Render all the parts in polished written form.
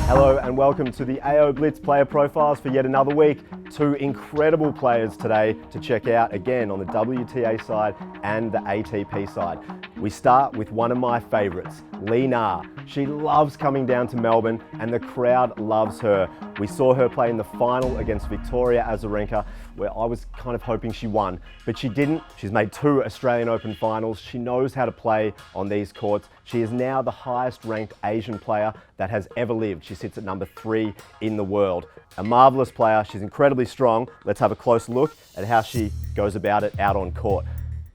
Hello and welcome to the AO Blitz player profiles for yet another week. Two incredible players today to check out again on the WTA side and the ATP side. We start with one of my favourites, Li Na. She loves coming down to Melbourne and the crowd loves her. We saw her play in the final against Victoria Azarenka, where I was kind of hoping she won, but she didn't. She's made 2 Australian Open finals. She knows how to play on these courts. She is now the highest ranked Asian player that has ever lived. She sits at number 3 in the world. A marvellous player. She's incredibly strong. Let's have a close look at how she goes about it out on court.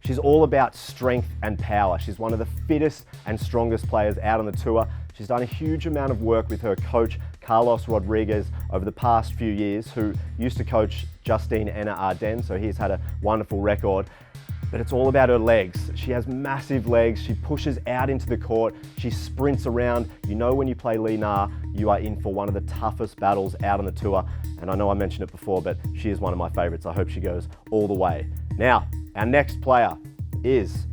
She's all about strength and power. She's one of the fittest and strongest players out on the tour. She's done a huge amount of work with her coach, Carlos Rodriguez, over the past few years, who used to coach Justine Henin-Ardenne, so he's had a wonderful record. But it's all about her legs. She has massive legs. She pushes out into the court. She sprints around. You know when you play Li Na, you are in for one of the toughest battles out on the tour. And I know I mentioned it before, but she is one of my favorites. I hope she goes all the way. Now, our next player is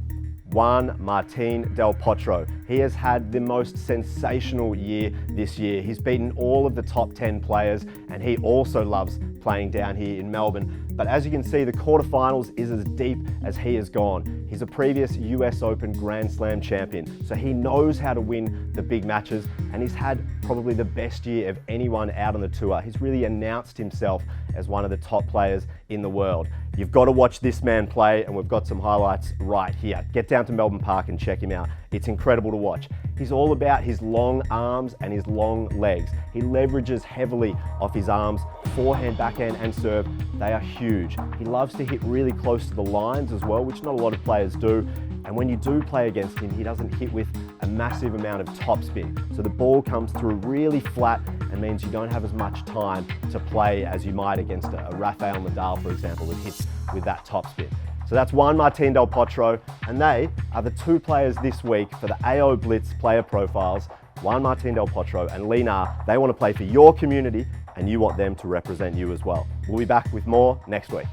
Juan Del Potro. He has had the most sensational year this year. He's beaten all of the top 10 players, and he also loves playing down here in Melbourne. But as you can see, the quarterfinals is as deep as he has gone. He's a previous US Open Grand Slam champion, so he knows how to win the big matches, and he's had probably the best year of anyone out on the tour. He's really announced himself as one of the top players in the world. You've got to watch this man play, and we've got some highlights right here. Get down to Melbourne Park and check him out. It's incredible to watch. He's all about his long arms and his long legs. He leverages heavily off his arms, forehand, backhand, and serve. They are huge. He loves to hit really close to the lines as well, which not a lot of players do. And when you do play against him, he doesn't hit with a massive amount of topspin. So the ball comes through really flat and means you don't have as much time to play as you might against a Rafael Nadal, for example, that hits with that topspin. So that's Juan Del Potro, and they are the 2 players this week for the AO Blitz player profiles. Juan Del Potro and Li Na. They want to play for your community, and you want them to represent you as well. We'll be back with more next week.